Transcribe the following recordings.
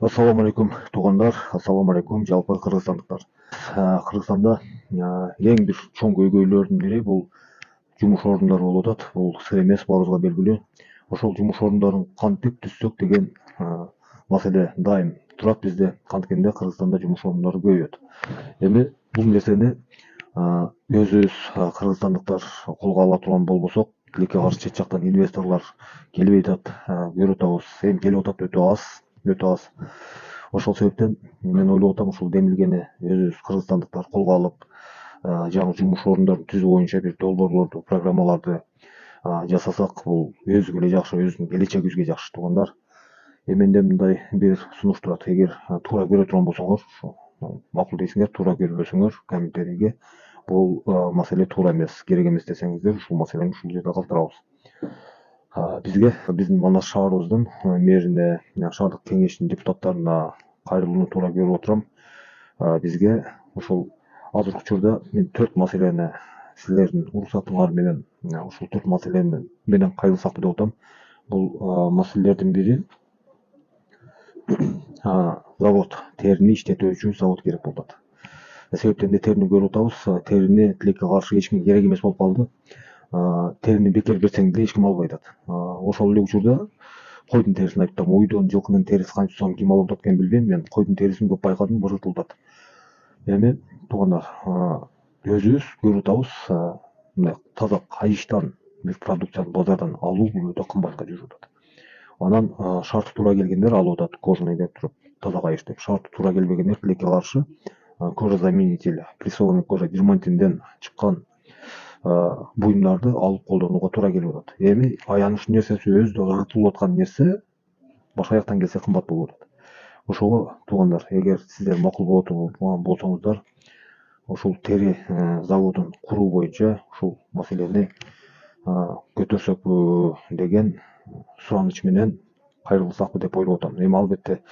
Ассаламу алейкум туугандар, ассаламу алейкум жалпы кыргызстандыктар. Кыргызстанда эң бир чоң көйгөйлөрдүн бири бул жумуш орундары болуп атат. Бул сыр эмес, баарыбызга белгилүү. Ошол жумуш орундарын кантип түзсөк деген маселе дайым турат бизде. Канткенде Кыргызстанда жумуш орундары көбөйөт. Эми бул нерсени өзүбүз кыргызстандыктар колго ала турган болбосок, тилекке каршы чет жактан инвесторлор келбей атат, көрүп атабыз. Эми келип атат өтө аз. Ошол себептен мен ойлоп атам, ушул демилгени өзүбүз кыргызстандыктар колго алып, жаңы жумуш орундарын түзүү боюнча бир долбоорлорду, программаларды жасасак, бул өзүгө эле жакшы, өзүбүздүн келечегибизге жакшы туугандар. Менде мындай бир сунуш турат. Эгер туура көрө турган болсоңор, макул дейсиңер, туура көрбөсөңөр комментарийге бул маселе туура эмес, керек эмес десеңиздер, ушул маселени ушул жерде калтырабыз. Бизге, биздин Манас шаарыбыздын мэрине, шаардык кеңештин депутаттарына кайрылууну туура көрүп отурам. Бизге ушул азыркы учурда мен 4 маселени силердин уруксатыңар менен ушул 4 маселе менен кайрылсак деп атам. Бул маселелердин бири завод, терини иштетүүчү завод керек болуп атат. Себептен де терини көрүп атабыз. Терини тилекке каршы эч кимге керек эмес болуп калды. Терини бекер берсең деле эч ким албай атат. Ошол эле учурда койдун терисин айтам. Уйдун, жылкынын терisi канча сом ким алып атат экенин билбейм. Мен койдун терисин көп байкадым, быжыртылып атат. Эми туугандар, өзүбүз көрүп атабыз, мындай таза кайыштан бир продукцияны базардан алуу бул өтө кымбатка жүрүп атат. Анан шарты туура келгендер алып атат, кожаный деп туруп, таза кайыш деп. Шарты туура келбегендер тилекке каршы кожазаменитель, прессованный кожа дермантинден чыккан буюмдарды алып колдонууга туура келип атат. Эми аянычтуу нерсеси өзүдө ыргытылып аткан нерсе башка жактан келсе кымбат болуп атат. Ошого туугандар, эгер сиздер макул боло турган болсоңуздар, ушул тери заводун куруу боюнча ушул маселени көтөрсөкпү деген сураныч менен кайрылсакпы деп ойлоп атам. Эми албетте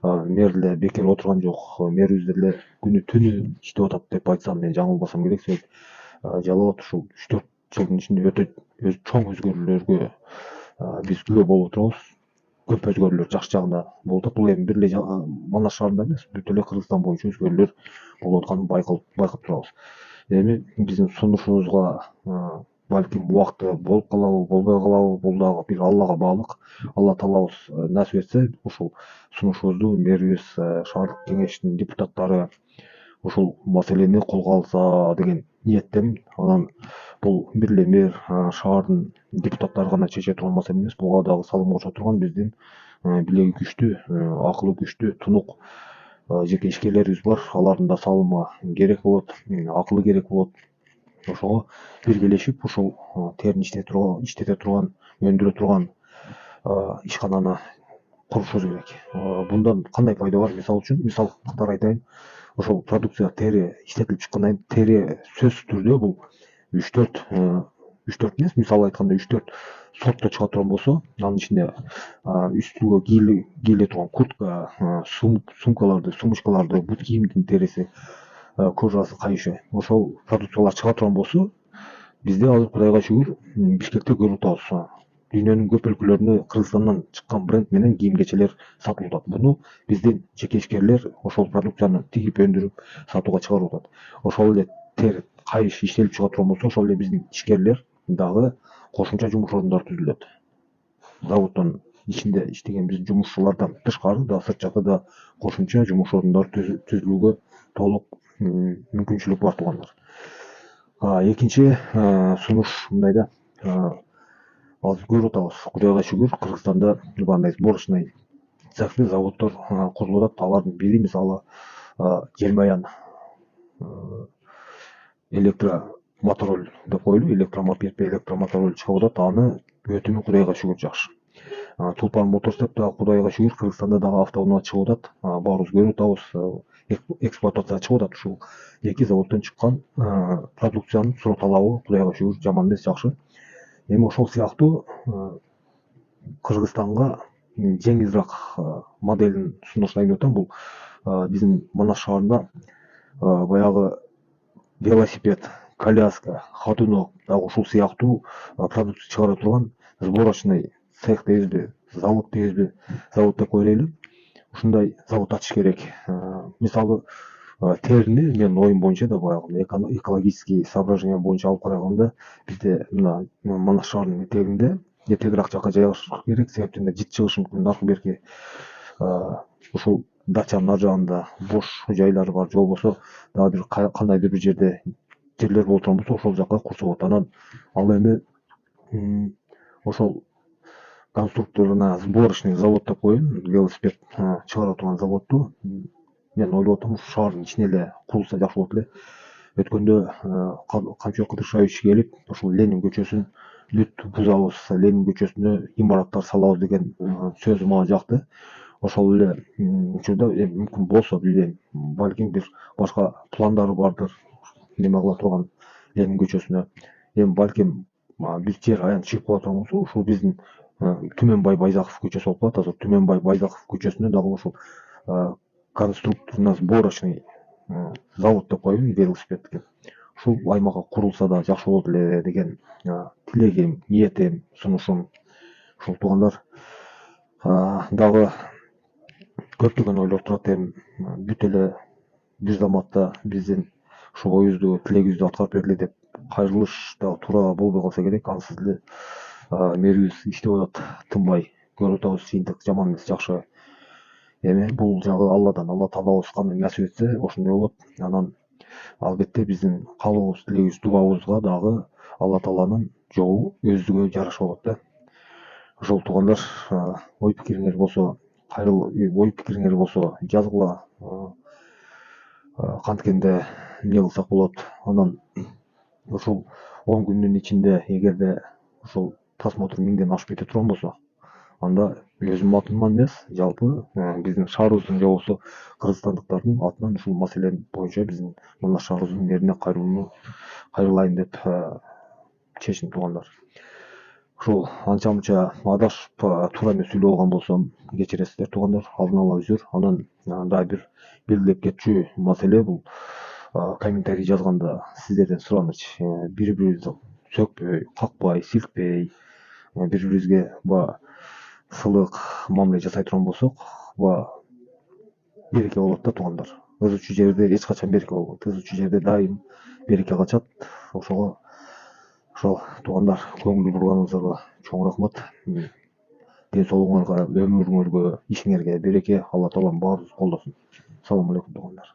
мэр деле бекер отурган жок. Мэрибиз деле күнү түнү иштеп атат деп айтсам мен жаңылбасам керек. Себеп жалал ушул 3-4 жылдын ичинде өтө чоң өзгөрүүлөргө биз күбө болуп отурабыз. Көп өзгөрүүлөр жакшы жагында болуп атат. Бул эми бир эле Манас шаарында эмес, бүт эле Кыргызстан боюнча өзгөрүүлөр болуп атканын байкап турабыз. Эми биздин сунушубузга балким убакыты болуп калабы, болбой калабы, бул дагы бир Аллага баалык. Алла таалабыз насип этсе, ушул сунушубузду мэрибиз, шаардык кеңештин депутаттары ушул маселени колго алса деген ниеттемин. Анан бул бир эле мэр, шаардын депутаттары гана чече турган маселе эмес, буга дагы салым кошо турган биздин билеги күчтүү, акылы күчтүү, тунук жеке ишкерлерибиз бар. Алардын да салымы керек болот, акылы керек болот. Ошого биргелешип ушул терини иштете турган, өндүрө турган ишкананы курушубуз керек. Bundan кандай пайда бар? Мисалы үчүн, мисал катары айтайын. Ошол продукция тери иштетилип чыккандан кийин тери сөзсүз түрдө бул 3-4 эмес, мисалы айтканда 3-4 сортто чыга турган болсо, анын ичинде үстүгө кийиле турган куртка, сумкаларды, сумочкаларды, бут кийимдин териси, кожасы, кайышы, ошол продукциялар чыга турган болсо, бизде азыр Кудайга шүгүр Бишкекте көрүп атабыз. Дүйнөнүн көп өлкөлөрүндө Кыргызстандан чыккан бренд менен кийим-кечелер сатылып атат. Буну биздин жеке ишкерлер ошол продукцияны тигип, өндүрүп сатууга чыгарып атат. Ошол эле тер, кайыш иштелип чыга турган болсо, ошол эле биздин ишкерлер дагы кошумча жумуш орундары түзүлөт. Заводдон ичинде иштеген биздин жумушчулардан тышкары да, сырт жакта да кошумча жумуш орундары түзүлүүгө толук мүмкүнчүлүк бар туугандар. Экинчи сунуш мындай да, азыр көрүп атабыз, Кудайга шүгүр, Кыргызстанда мындай сборочный цехты, заводдор курулуп атат. Алардын бири мисалы Желмаян электромотороль деп коелу, электромопед, электромотороль чыгып атат. Аны өтүмү Кудайга шүгүр жакшы. Тулпан Моторс деп дагы Кудайга шүгүр Кыргызстанда дагы автоунаа чыгып атат. Баарыбыз көрүп атабыз, эксплуатация чыгып атат. Ушул эки заводдон чыккан продукциянын суроо талабы Кудайга шүгүр жаман эмес, жакшы. Эми ошол сыяктуу Кыргызстанга жеңилирээк моделин сунуштайм деп атам. Бул биздин Манас шаарында баягы велосипед, коляска, ходунок, дагы ушул сыяктуу продукция чыгара турган сборочный цех дейбизби, завод дейбизби, завод деп кой элейли. ушундай завод ачыш керек. Мисалы, терини менин оюм боюнча да баягы экологический соображение боюнча алып караганда бизде мына Манас шаарынын этегинде этегирээк жакка жайгашыш керек. Себептен жыт чыгышы мүмкүн. Наркы берки ушул дачанын ар жагында бош жайлар бар, же болбосо дагы бир кандайдыр бир жерде жерлер боло турган болсо ошол жакка курса болот. Анан ал эми ошол конструкторуна сборочный завод деп коеюн, велосипед чыгара турган заводду мен ойлоп атам ушу шаардын ичине эле курулса жакшы болот эле. Өткөндө Камчыбек Кыдыршаевич келип, ушул Ленин көчөсүн бүт бузабыз, Ленин көчөсүнө имараттар салабыз деген сөзү мага жакты. Ошол эле учурда мүмкүн болсо билбейм, балким бир башка пландары бардыр неме кыла турган Ленин көчөсүнө. Эми балким бир жер аянт чыгып кала турган болсо, ушул биздин Түмөнбай Байзаков көчөсү болуп калат. Азыр Түмөнбай Байзаков көчөсүнө дагы ушул конструкторно-сборочный завод деп коеюн, велосипедке. Ушул аймакка курулса да жакшы болот эле деген тилегим, ниетим, сунушум. Ушул туугандар дагы көптөгөн ойлор турат. Эми бүт эле бир заматта биздин ушул оюбузду, тилегибизди аткарып бергиле деп кайрылыш дагы туура болбой калса керек. Ансыз эле мэрибиз иштеп атат, тынбай. Көрүп атабыз, жыйынтык жаман эмес, жакшы. Эми бул жагы Алладан, Алла таалабыз кандай насип этсе ошондой болот. Анан албетте биздин каалообуз, тилегибиз, дуабызга дагы Алла тааланын жолу өзүгө жараша болот да. Ошол туугандар, ой пикириңер болсо ой пикириңер болсо жазгыла. Канткенде эмне кылсак болот? Анан ушул 10 күндүн ичинде эгерде ушул просмотр 1000ден ашып кете турган болсо, анда өзүмдүн атымдан эмес, жалпы биздин шаарыбыздын же болбосо кыргызстандыктардын атынан ушул маселе боюнча биздин Манас шаарыбыздын мэрине кайрылайын деп чечтим, туугандар. Ушул анча мынча адашып туура эмес сүйлөп алган болсом кечиресиздер, туугандар. Алдын ала үзүр. Анан дагы бир белгилеп кетчү маселе бул комментарий жазганда сиздерден сураныч, бири бирибизди сөкпөй, какпай, силкпей, бири бирибизге сылык мамиле жасай турган болсок, береке болот да, туугандар. Ыз учу жерде эч качан береке болбойт. Ыз учу жерде дайым береке качат. Ошого ошол туугандар, көңүл бурганыңыздарга чоң рахмат. Ден соолугуңарга, өмүрүңөргө, ишиңерге береке. Алла таалам баарыбызды колдосун. Салам алейкум, туугандар.